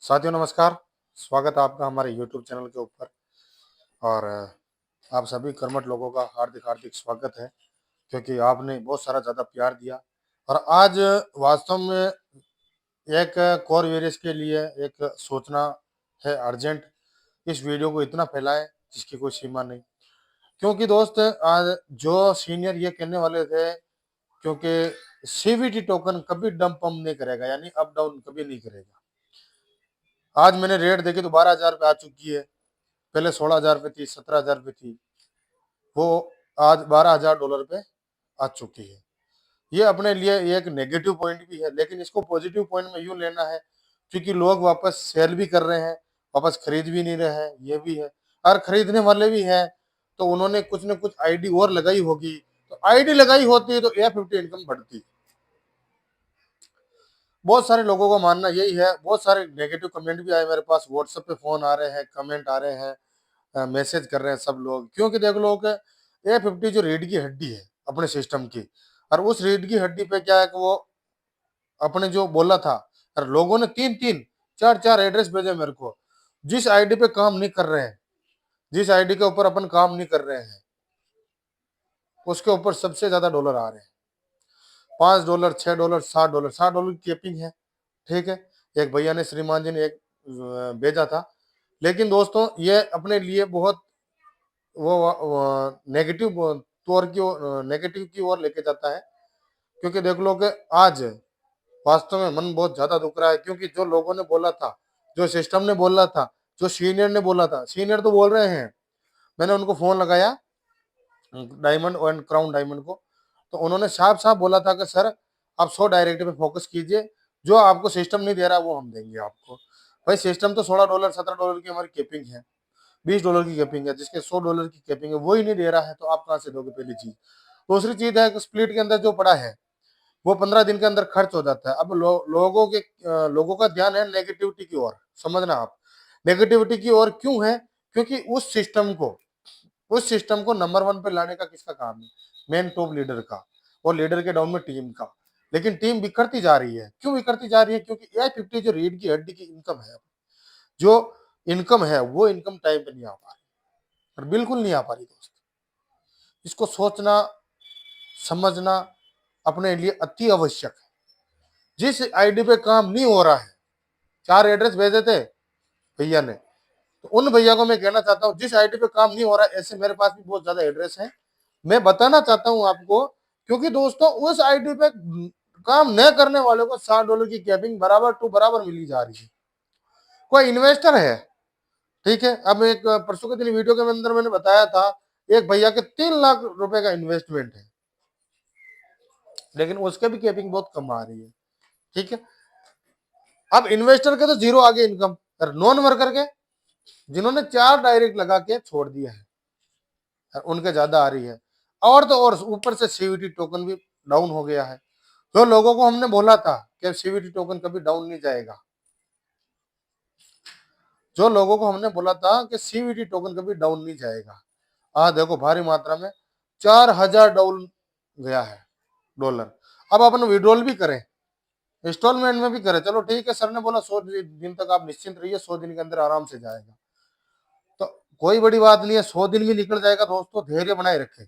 साथियों नमस्कार। स्वागत है आपका हमारे यूट्यूब चैनल के ऊपर। और आप सभी कर्मठ लोगों का हार्दिक हार्दिक स्वागत है, क्योंकि आपने बहुत सारा ज़्यादा प्यार दिया। और आज वास्तव में एक कोर वेरियस के लिए एक सोचना है अर्जेंट। इस वीडियो को इतना फैलाएं जिसकी कोई सीमा नहीं। क्योंकि दोस्त आज जो सीनियर ये कहने वाले थे, क्योंकि सीवीटी टोकन कभी डंप पंप नहीं करेगा, यानी अप डाउन कभी नहीं करेगा। आज मैंने रेट देखी तो 12,000 पे आ चुकी है। पहले 16,000 पे थी, 17,000 पे थी, वो आज $12,000 पे आ चुकी है। ये अपने लिए एक नेगेटिव पॉइंट भी है, लेकिन इसको पॉजिटिव पॉइंट में यूं लेना है क्योंकि लोग वापस सेल भी कर रहे हैं, वापस खरीद भी नहीं रहे हैं, ये भी है। और खरीदने वाले भी हैं तो उन्होंने कुछ न कुछ आईडी और लगाई होगी, तो आईडी लगाई होती तो A50 इनकम बढ़ती। बहुत सारे लोगों का मानना यही है। बहुत सारे नेगेटिव कमेंट भी आए मेरे पास, व्हाट्सएप पे फोन आ रहे हैं, कमेंट आ रहे हैं, मैसेज कर रहे हैं सब लोग। क्योंकि देख लो कि A50 जो रीढ़ की हड्डी है अपने सिस्टम की, और उस रीढ़ की हड्डी पे क्या है कि वो अपने जो बोला था, और लोगों ने तीन तीन चार चार एड्रेस भेजे मेरे को। जिस आईडी पे काम नहीं कर रहे हैं, जिस आईडी के ऊपर अपन काम नहीं कर रहे हैं, उसके ऊपर सबसे ज्यादा डॉलर आ रहे हैं। $5, $6, $60, $60 की कैपिंग है। ठीक है, एक भैया ने, श्रीमान जी ने एक भेजा था। लेकिन दोस्तों ये अपने लिए बहुत वो नेगेटिव तौर की नेगेटिव की ओर लेके जाता है। क्योंकि देख लो कि आज वास्तव में मन बहुत ज्यादा दुख रहा है, क्योंकि जो लोगों ने बोला था, जो सिस्टम ने बोला था, जो सीनियर ने बोला था, सीनियर तो बोल रहे हैं। मैंने उनको फोन लगाया, डायमंड एंड क्राउन डायमंड को, तो उन्होंने साफ साफ बोला था कि सर आप 100 डायरेक्ट पे फोकस कीजिए, जो आपको सिस्टम नहीं दे रहा वो हम देंगे आपको। भाई सिस्टम तो $16, $17 की हमारी कैपिंग है, $20 की कैपिंग है, जिसके $100 की कैपिंग है वो ही नहीं दे रहा है, तो आप कहाँ से दोगे? पहली चीज। दूसरी चीज है कि स्प्लिट के अंदर जो पड़ा है वो 15 दिन के अंदर खर्च हो जाता है। अब लोगों का ध्यान है नेगेटिविटी की ओर। समझना आप, नेगेटिविटी की ओर क्यों है? क्योंकि उस सिस्टम को नंबर 1 पे लाने का किसका काम है? मेन टॉप लीडर का, और लीडर के डाउन में टीम का। लेकिन टीम बिखरती जा रही है। क्यों बिखरती जा रही है? क्योंकि A50 जो रीढ़ की हड्डी की इनकम है, जो इनकम है वो इनकम टाइम पे नहीं आ पा रही, और बिल्कुल नहीं आ पा रही दोस्त। इसको सोचना समझना अपने लिए अति आवश्यक है। जिस आईडी पे काम नहीं हो रहा है, 4 एड्रेस भेजे थे भैया ने, तो उन भैया को मैं कहना चाहता हूँ, जिस आईडी पे काम नहीं हो रहा है, ऐसे मेरे पास भी बहुत ज्यादा एड्रेस है, मैं बताना चाहता हूँ आपको। क्योंकि दोस्तों उस आईडी पे काम न करने वालों को $60 की कैपिंग बराबर टू बराबर मिली जा रही है। कोई इन्वेस्टर है, ठीक है। अब एक परसों के दिन वीडियो के अंदर मैंने बताया था, एक भैया के 3 लाख रुपए का इन्वेस्टमेंट है, लेकिन उसके भी कैपिंग बहुत कम आ रही है। ठीक है, अब इन्वेस्टर के तो जीरो आगे इनकम, और नॉन वर्कर के जिन्होंने 4 डायरेक्ट लगा के छोड़ दिया है, और उनके ज्यादा आ रही है। और तो और ऊपर से सीवीटी टोकन भी डाउन हो गया है। जो लोगों को हमने बोला था कि सीवीटी टोकन कभी डाउन नहीं जाएगा, जो लोगों को हमने बोला था कि सीवीटी टोकन कभी डाउन नहीं जाएगा, आज देखो भारी मात्रा में 4,000 डाउन गया है डॉलर। अब अपन विड्रॉल भी करें, इंस्टॉलमेंट में भी करें, चलो ठीक है, सर ने बोला 100 दिन तक आप निश्चिंत रहिए, 100 दिन के अंदर आराम से जाएगा, तो कोई बड़ी बात नहीं है। 100 दिन भी निकल जाएगा दोस्तों, धैर्य बनाए रखें।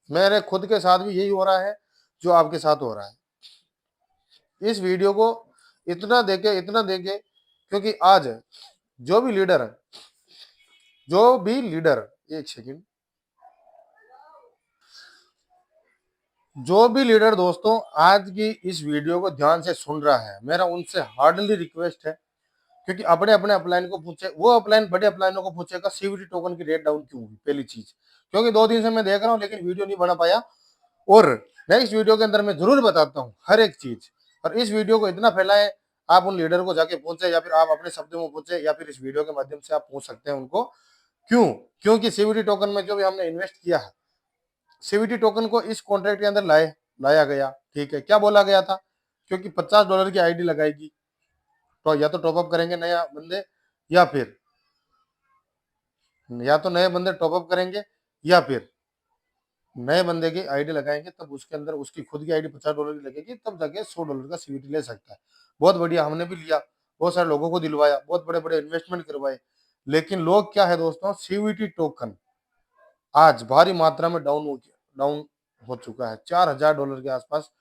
मेरे खुद के साथ भी यही हो रहा है जो आपके साथ हो रहा है। इस वीडियो को इतना देखे, क्योंकि आज जो भी लीडर है, जो भी लीडर, एक सेकंड, जो भी लीडर दोस्तों आज की इस वीडियो को ध्यान से सुन रहा है, मेरा उनसे हार्डली रिक्वेस्ट है, क्योंकि अपने अपने अपलाइन को पूछे, वो अपलाइन बड़े अपलाइनों को पूछेगा सीवीटी टोकन की रेट डाउन क्यों हुई, पहली चीज। क्योंकि 2 दिन से मैं देख रहा हूँ, लेकिन वीडियो नहीं बना पाया, और नेक्स्ट वीडियो के अंदर मैं जरूर बताता हूँ हर एक चीज। और इस वीडियो को इतना फैलाएं, आप उन लीडर को जाके पूछे, या फिर आप अपने शब्दों में पूछे, या फिर इस वीडियो के माध्यम से आप पूछ सकते हैं उनको। क्यों? क्योंकि सीवीटी टोकन में जो भी हमने इन्वेस्ट किया है, सीवीटी टोकन को इस कॉन्ट्रैक्ट के अंदर लाया गया। ठीक है, क्या बोला गया था? क्योंकि $50 की आईडी लगाएगी, तो या तो टॉपअप करेंगे नया बंदे, या फिर या तो नए बंदे टॉपअप करेंगे, या फिर नए बंदे की आईडी लगाएंगे, तब उसके अंदर उसकी खुद की आईडी $50 की लगेगी, तब जाके $100 का सीवीटी ले सकता है। बहुत बढ़िया, हमने भी लिया, बहुत सारे लोगों को दिलवाया, बहुत बड़े बड़े इन्वेस्टमेंट करवाए, लेकिन लोग क्या है दोस्तों, सीवीटी टोकन आज भारी मात्रा में डाउन हो चुका है, $4000 के आसपास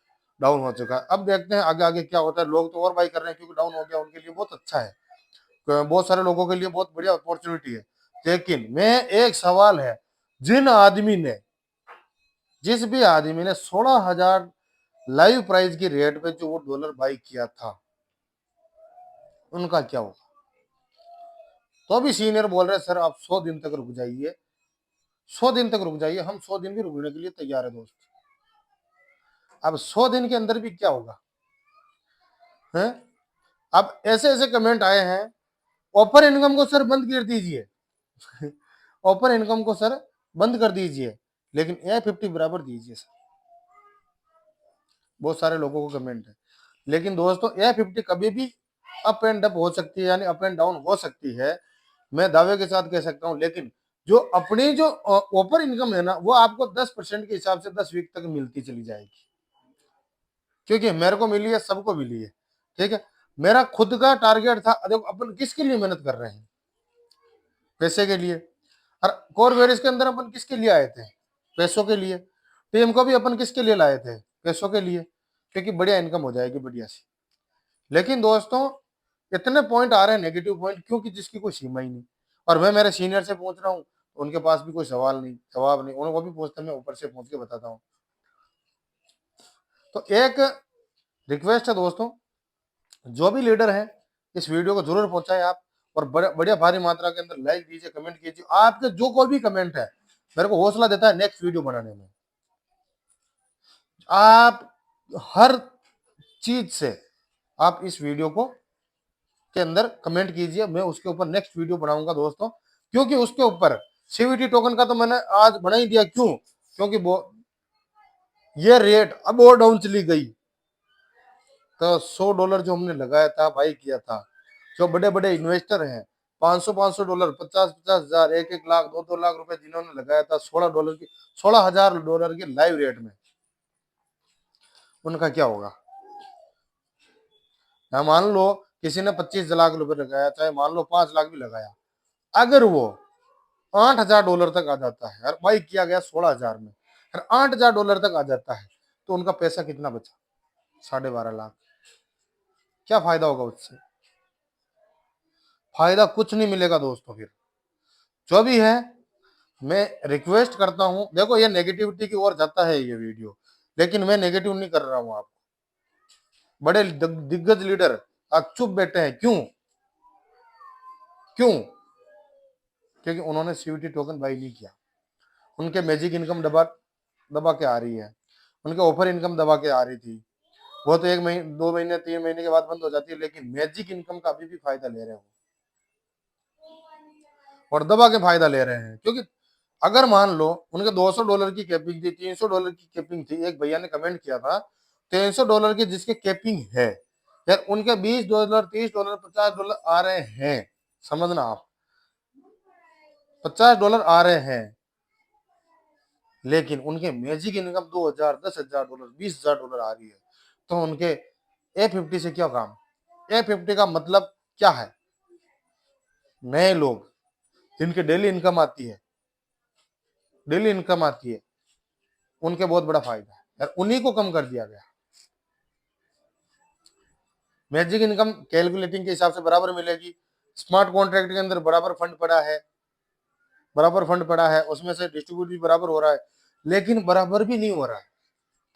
डाउन हो चुका है। अब देखते हैं आगे आगे क्या होता है। लोग तो और बाई कर रहे हैं क्योंकि डाउन हो गया, उनके लिए बहुत अच्छा है, बहुत सारे लोगों के लिए बहुत बढ़िया अपॉर्चुनिटी है। लेकिन मैं एक सवाल है, जिस भी आदमी ने 16,000 लाइव प्राइस की रेट पे जो वो डॉलर बाई किया था, उनका क्या होगा? तो अभी सीनियर बोल रहे हैं सर आप 100 दिन तक रुक जाइए, 100 दिन तक रुक जाइए। हम 100 दिन भी रुकने के लिए तैयार है दोस्त। अब 100 दिन के अंदर भी क्या होगा है? अब ऐसे ऐसे कमेंट आए हैं, ओपन इनकम को सर बंद कर दीजिए ओपन इनकम को सर बंद कर दीजिए, लेकिन A50 बराबर दीजिए सर। बहुत सारे लोगों को कमेंट है, लेकिन दोस्तों A50 कभी भी अप एंड अप हो सकती है, यानी अप एंड डाउन हो सकती है, मैं दावे के साथ कह सकता हूं। लेकिन जो अपनी जो ओपन इनकम है ना, वो आपको 10% के हिसाब से 10 वीक तक मिलती चली जाएगी, क्योंकि मेरे को मिली है, सबको मिली है। ठीक है, मेरा खुद का टारगेट था। देखो अपन किसके लिए मेहनत कर रहे हैं? पैसे के लिए। और कोर वेरियस के अंदर अपन किसके लिए आए थे? पैसों के लिए। टीम को भी अपन किसके लिए लाए थे? पैसों के लिए, क्योंकि बढ़िया इनकम हो जाएगी बढ़िया सी। लेकिन दोस्तों इतने पॉइंट आ रहे हैं नेगेटिव पॉइंट, क्योंकि जिसकी कोई सीमा ही नहीं। और मैं मेरे सीनियर से पूछ रहा हूँ, उनके पास भी कोई सवाल नहीं, जवाब नहीं, उनको भी पूछते, मैं ऊपर से पूछ के बताता हूँ। तो एक रिक्वेस्ट है दोस्तों, जो भी लीडर है इस वीडियो को जरूर पहुंचाएं आप, और बढ़िया भारी मात्रा के अंदर लाइक दीजिए, कमेंट कीजिए। आपके जो कोई भी कमेंट है मेरे को हौसला देता है नेक्स्ट वीडियो बनाने में। आप हर चीज से आप इस वीडियो को के अंदर कमेंट कीजिए, मैं उसके ऊपर नेक्स्ट वीडियो बनाऊंगा दोस्तों। क्योंकि उसके ऊपर सीवीटी टोकन का तो मैंने आज बना ही दिया। क्यों? क्योंकि वो ये रेट अब और डाउन चली गई, तो $100 जो हमने लगाया था, बाई किया था, जो बड़े बड़े इन्वेस्टर हैं, $500 $50,000 1 लाख 2 लाख रुपए जिन्होंने लगाया था $16,000 की लाइव रेट में, उनका क्या होगा? या मान लो किसी ने 25 लाख रुपए लगाया, चाहे मान लो 5 लाख भी लगाया, अगर वो $8,000 तक आ जाता है और बाई किया गया 16,000 में, फिर $8,000 तक आ जाता है, तो उनका पैसा कितना बचा? 12.5 लाख। क्या फायदा होगा उससे? फायदा कुछ नहीं मिलेगा दोस्तों। फिर जो भी है, मैं रिक्वेस्ट करता हूं, देखो ये नेगेटिविटी की ओर जाता है ये वीडियो, लेकिन मैं नेगेटिव नहीं कर रहा हूं। आप बड़े दिग्गज लीडर आज चुप बैठे हैं, क्यों? क्यों? क्योंकि उन्होंने सीवीटी टोकन बाई नहीं किया। उनके मैजिक इनकम दबा दबा के आ रही है, उनके ऑफर इनकम दबा के आ रही थी। वो तो 1 महीने 2 महीने 3 महीने के बाद बंद हो जाती है, लेकिन मैजिक इनकम का अभी भी फायदा ले रहे हो और दबा के फायदा ले रहे हैं। क्योंकि अगर मान लो उनके $200 की कैपिंग थी, $300 की कैपिंग थी, एक भैया ने कमेंट किया था $300 की जिसके कैपिंग है, यार उनके $20 $30 $50 आ रहे हैं, समझना आप, $50 आ रहे हैं, लेकिन उनके मैजिक इनकम 2,000 $10,000 $20,000 आ रही है। तो उनके A50 से क्या काम? A50 का मतलब क्या है? नए लोग जिनके डेली इनकम आती है, उनके बहुत बड़ा फायदा है यार, उन्हीं को कम कर दिया गया। मैजिक इनकम कैलकुलेटिंग के हिसाब से बराबर मिलेगी, स्मार्ट कॉन्ट्रैक्ट के अंदर बराबर फंड पड़ा है, उसमें से डिस्ट्रीब्यूट भी बराबर हो रहा है, लेकिन बराबर भी नहीं हो रहा है।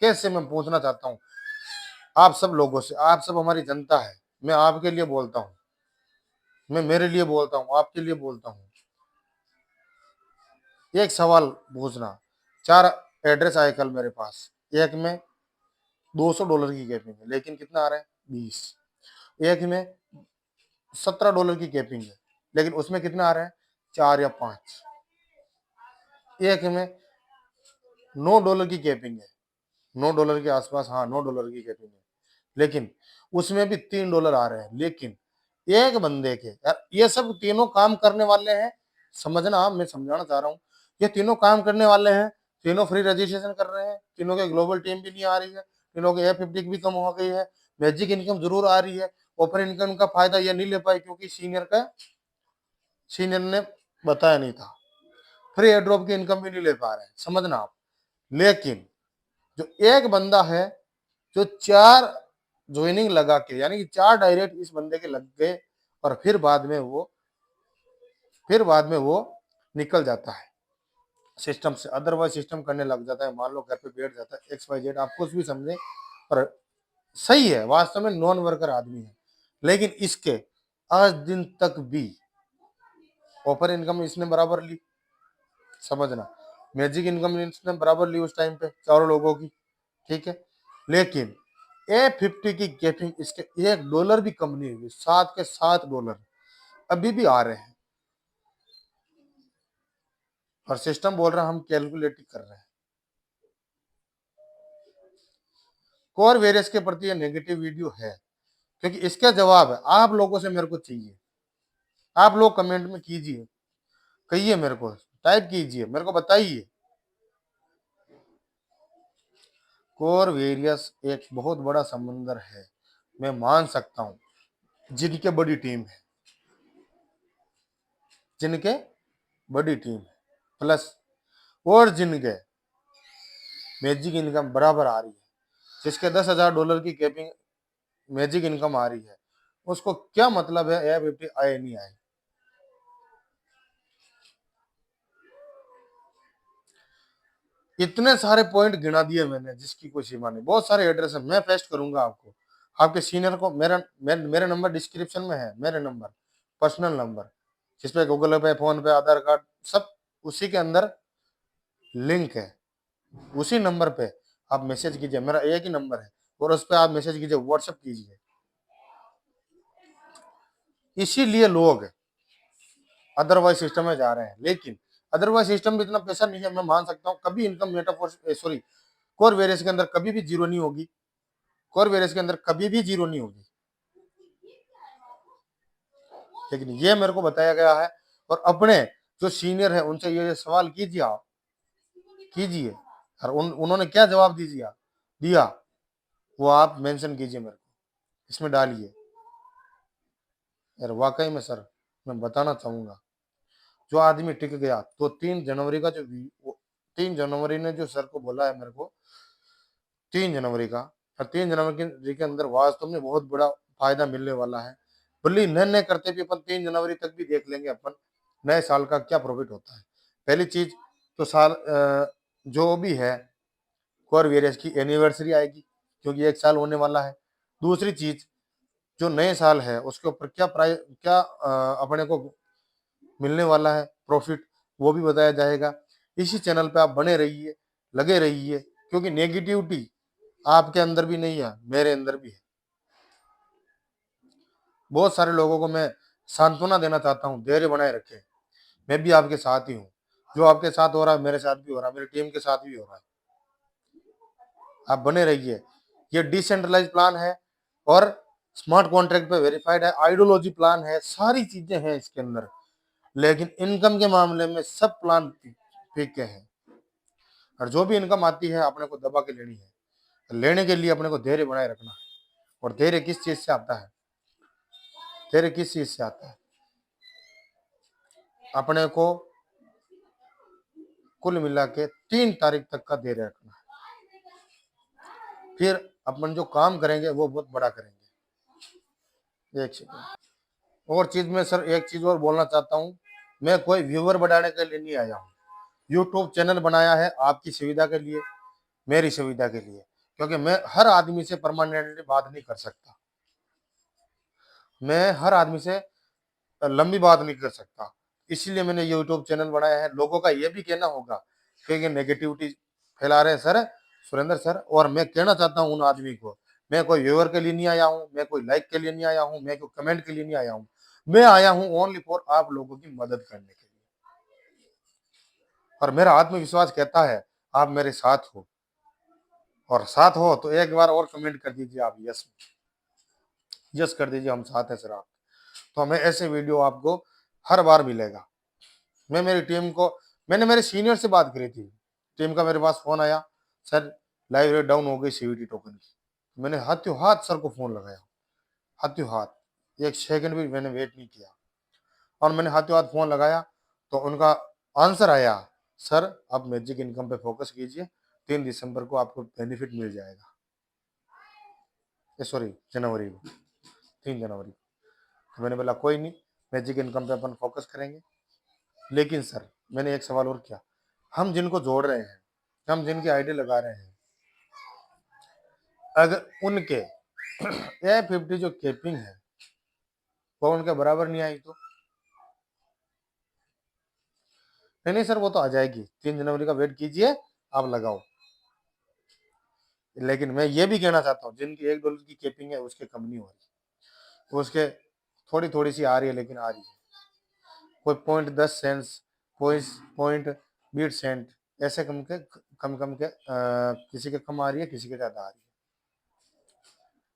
कैसे? मैं पूछना चाहता हूँ आप सब लोगों से, आप सब हमारी जनता है, मैं आपके लिए बोलता हूँ, मैं मेरे लिए बोलता हूँ, आपके लिए बोलता हूँ। एक सवाल पूछना, 4 एड्रेस आए कल मेरे पास, एक में $200 की कैपिंग है, लेकिन कितना आ रहा है? 20। एक में $17 की कैपिंग है, लेकिन उसमें कितना आ रहा है? 4 या 5। एक में $9 की कैपिंग है, $9 के आसपास, हाँ $9 की कैपिंग है, लेकिन उसमें भी $3 आ रहे हैं। लेकिन एक बंदे के, यार ये सब तीनों काम करने वाले हैं, समझना आप, मैं समझाना चाह रहा हूँ, ये तीनों काम करने वाले हैं, तीनों फ्री रजिस्ट्रेशन कर रहे हैं, तीनों के ग्लोबल टीम भी नहीं आ रही है, तीनों के A50 भी कम हो गई है, मैजिक इनकम जरूर आ रही है, ओपन इनकम का फायदा ये नहीं ले पाए क्योंकि सीनियर ने बताया नहीं था। फ्री एयर ड्रॉप की इनकम भी नहीं ले पा रहे हैं, समझना आप। लेकिन जो एक बंदा है जो 4 ज्वाइनिंग लगा के, यानी कि 4 डायरेक्ट इस बंदे के लग गए और फिर बाद में वो निकल जाता है सिस्टम से, अदरवाइज सिस्टम करने लग जाता है। मान लो घर पे बैठ जाता है XYZ, आप कुछ भी समझे, पर सही है, वास्तव में नॉन वर्कर आदमी है। लेकिन इसके आज दिन तक भी ऑफर इनकम इसने बराबर ली, समझना, मैजिक इनकम इसने बराबर ली उस टाइम पे चारों लोगों की, ठीक है। लेकिन A50 की गैपिंग इसके $1 भी कम नहीं हुई, 7 के $7 अभी भी आ रहे हैं। और सिस्टम बोल रहा है हम कैलकुलेट कर रहे हैं। कोर वेरियस के प्रति ये नेगेटिव वीडियो है, क्योंकि इसका जवाब है आप लोगों से मेरे को चाहिए। आप लोग कमेंट में कीजिए, कहिए मेरे को, टाइप कीजिए, मेरे को बताइए। कोर वेरियस एक बहुत बड़ा समंदर है, मैं मान सकता हूं, जिनके बड़ी टीम है, जिनके बड़ी टीम है, प्लस और जिनके मैजिक इनकम बराबर आ रही है, जिसके $10,000 की कैपिंग मैजिक इनकम आ रही है, उसको क्या मतलब है A50 आए नहीं आए। इतने सारे पॉइंट गिना दिए मैंने जिसकी कोई सीमा नहीं, बहुत सारे एड्रेस है, मैं पेस्ट करूंगा आपको, आपके सीनियर को। मेरे नंबर डिस्क्रिप्शन में है, मेरे नंबर, पर्सनल नंबर, जिसपे गूगल पे, फोन पे, आधार कार्ड सब उसी के अंदर लिंक है। उसी नंबर पे आप मैसेज कीजिए, मेरा एक ही नंबर है, और उस पर आप मैसेज कीजिए, व्हाट्सएप कीजिए। इसीलिए लोग अदरवाइज सिस्टम में जा रहे हैं। लेकिन अदरवाइज सिस्टम में इतना पैसा नहीं है, मैं मान सकता हूँ कभी इनकम मेटाफोर्स सॉरी कोर वेरियस के अंदर कभी भी जीरो नहीं होगी, कोर वेरियस के अंदर कभी भी जीरो नहीं होगी। लेकिन ये मेरे को बताया गया है, और अपने जो सीनियर है उनसे ये सवाल कीजिए, आप कीजिए, और उन्होंने क्या जवाब दिया वो आप मेंशन कीजिए, मेरे को इसमें डालिए। यार वाकई में सर, मैं बताना चाहूंगा, जो आदमी टिक गया, तो 3 जनवरी का 3 जनवरी ने जो सर को बोला है मेरे को, 3 जनवरी का, और 3 जनवरी के अंदर वास्तव में बहुत बड़ा फायदा मिलने वाला है। भले नए करते भी अपन 3 जनवरी तक भी देख लेंगे अपन, नए साल का क्या प्रॉफिट होता है। पहली चीज तो जो भी है कोर वेरियस की एनिवर्सरी आएगी, क्योंकि 1 साल होने वाला है। दूसरी चीज, जो नए साल है उसके ऊपर क्या अपने को मिलने वाला है प्रॉफिट, वो भी बताया जाएगा। इसी चैनल पे आप बने रहिए, लगे रहिए, क्योंकि नेगेटिविटी आपके अंदर भी नहीं है, मेरे अंदर भी है। बहुत सारे लोगों को मैं सांत्वना देना चाहता हूँ, धैर्य बनाए रखें, मैं भी आपके साथ ही हूँ। जो आपके साथ हो रहा है मेरे साथ भी हो रहा है, मेरी टीम के साथ भी हो रहा है। आप बने रहिए। ये डिसेंट्रलाइज प्लान है और स्मार्ट कॉन्ट्रैक्ट पे वेरीफाइड है, आइडियोलॉजी प्लान है, सारी चीजें हैं इसके अंदर। लेकिन इनकम के मामले में सब प्लान फीके हैं, और जो भी इनकम आती है अपने को दबा के लेनी है। लेने के लिए अपने को धैर्य बनाए रखना है। और धैर्य किस चीज से आता है, धैर्य किस चीज से आता है, अपने को कुल मिला के 3 तारीख तक का धैर्य रखना है। फिर अपन जो काम करेंगे वो बहुत बड़ा करेंगे। एक सेकंड और चीज में सर, एक चीज और बोलना चाहता हूँ, मैं कोई व्यूवर बढ़ाने के लिए नहीं आया हूँ। यूट्यूब चैनल बनाया है आपकी सुविधा के लिए, मेरी सुविधा के लिए, क्योंकि मैं हर आदमी से परमानेंटली बात नहीं कर सकता, मैं हर आदमी से लंबी बात नहीं कर सकता। इसलिए मैंने यूट्यूब चैनल बनाया है। लोगों का ये भी कहना होगा कि ये नेगेटिविटी फैला रहे हैं सर, सुरेंद्र सर, और मैं कहना चाहता हूँ उन आदमी को, मैं कोई व्यूअर के लिए नहीं आया हूँ, मैं कोई लाइक के लिए नहीं आया हूँ, मैं कोई कमेंट के लिए नहीं आया हूँ, मैं आया हूँ ओनली फॉर आप लोगों की मदद करने के लिए। और मेरा आत्मविश्वास कहता है आप मेरे साथ हो, और साथ हो तो एक बार और कमेंट कर दीजिए आप, यस यस कर दीजिए, हम साथ हैं सर आप। तो हमें ऐसे वीडियो आपको हर बार मिलेगा। मैं मेरी टीम को, मैंने मेरे सीनियर से बात करी थी, टीम का मेरे पास फोन आया, सर लाइव रेट डाउन हो गई CVT टोकन की। मैंने हाथों हाथ सर को फोन लगाया, हाथों हाथ, एक सेकंड भी मैंने वेट नहीं किया और मैंने हाथों हाथ फोन लगाया तो उनका आंसर आया, सर आप मैजिक इनकम पे फोकस कीजिए, 3 दिसंबर को आपको बेनिफिट मिल जाएगा। सॉरी, जनवरी को, 3 जनवरी। तो मैंने बोला कोई नहीं, मैजिक इनकम पे अपन फोकस करेंगे। लेकिन सर मैंने एक सवाल और किया, हम जिनको जोड़ रहे हैं, हम जिनकी आईडी लगा रहे हैं, अगर उनके A50 जो कैपिंग है वो उनके बराबर नहीं आई तो? नहीं नहीं सर, वो तो आ जाएगी, 3 जनवरी का वेट कीजिए, आप लगाओ। लेकिन मैं ये भी कहना चाहता हूँ, जिनकी $1 की कैपिंग है उसके कम नहीं हो रही, उसके थोड़ी थोड़ी सी आ रही है, लेकिन आ रही है। कोई 0.10 सेंट्स, कोई 0.20 सेंट, ऐसे कम कम के किसी के कम आ रही है, किसी के ज्यादा आ रही है,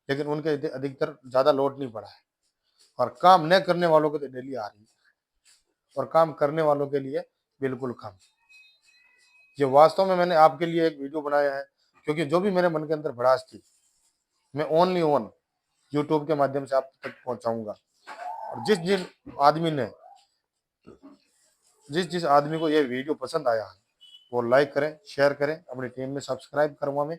लेकिन उनके अधिकतर ज्यादा लोड नहीं पड़ा है। और काम न करने वालों को तो डेली आ रही है, और काम करने वालों के लिए बिल्कुल कम। ये वास्तव में मैंने आपके लिए एक वीडियो बनाया है, क्योंकि जो भी मेरे मन के अंदर भड़ास थी, मैं ओनली ओन यूट्यूब के माध्यम से आप तक पहुंचाऊंगा। और जिस जिन आदमी ने, जिस जिस आदमी को ये वीडियो पसंद आया है, वो लाइक करें, शेयर करें, अपनी टीम में सब्सक्राइब करवाएं,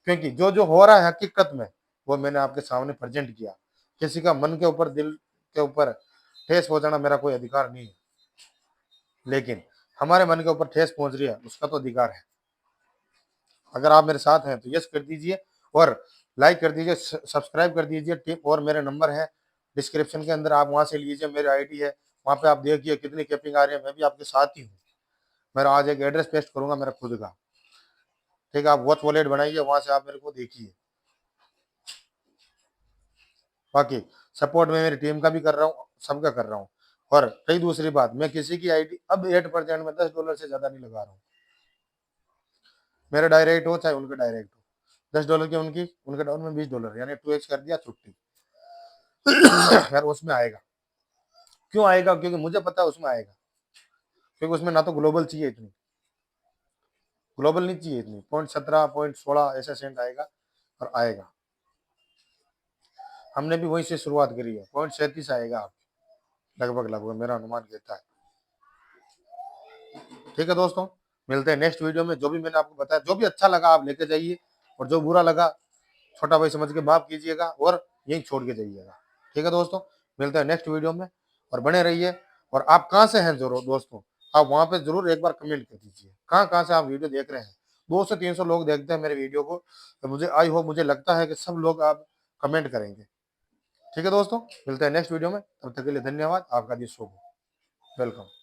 क्योंकि जो जो हो रहा है हकीकत में वो मैंने आपके सामने प्रेजेंट किया। किसी का मन के ऊपर, दिल के ऊपर ठेस पहुंचाना मेरा कोई अधिकार नहीं है, लेकिन हमारे मन के ऊपर ठेस पहुंच रही है उसका तो अधिकार है। अगर आप मेरे साथ हैं तो यस कर दीजिए, और लाइक कर दीजिए, सब्सक्राइब कर दीजिए टीम। और मेरे नंबर है डिस्क्रिप्शन के अंदर, आप वहां से लीजिए, मेरी आईडी है, वहां पे आप देखिए कितनी कैपिंग आ रही है। मैं भी आपके साथ ही हूँ। मेरा आज एक एड्रेस पेस्ट करूंगा मेरा खुद का, ठीक है, आप वॉच वॉलेट बनाइए, वहां से आप मेरे को देखिए। बाकी सपोर्ट में मेरी टीम का भी कर रहा हूँ, सबका कर रहा हूँ। और कई दूसरी बात, मैं किसी की आईडी अब 8% में $10 से ज्यादा नहीं लगा रहा हूँ। मेरे डायरेक्ट हो चाहे उनके डायरेक्ट हो, $10 की उनकी, उनके डाउन में $20, यानी 2x कर दिया, छुट्टी। यार उसमें आएगा, क्यों आएगा? क्योंकि मुझे पता है उसमें आएगा, क्योंकि उसमें ना तो ग्लोबल चाहिए इतनी, ग्लोबल नहीं चाहिए इतनी, 0.17 0.16 ऐसा सेंट आएगा, और आएगा। हमने भी वहीं से शुरुआत करी है, 0.37 आएगा आप, लगभग लगभग मेरा अनुमान कहता है। ठीक है दोस्तों, मिलते हैं नेक्स्ट वीडियो में। जो भी मैंने आपको बताया, जो भी अच्छा लगा आप लेके जाइए, और जो बुरा लगा छोटा भाई समझ के माफ कीजिएगा, और यही छोड़ के जाइएगा। ठीक है दोस्तों, मिलते हैं नेक्स्ट वीडियो में, और बने रहिए। और आप कहाँ से हैं जरूर दोस्तों, आप वहां पे जरूर एक बार कमेंट कर दीजिए, कहाँ कहाँ से आप वीडियो देख रहे हैं। 200-300 लोग देखते हैं मेरे वीडियो को, तो मुझे आई होप, मुझे लगता है कि सब लोग आप कमेंट करेंगे। ठीक है दोस्तों, मिलते हैं नेक्स्ट वीडियो में, तब तक के लिए धन्यवाद। आपका दिन शुभ हो। वेलकम।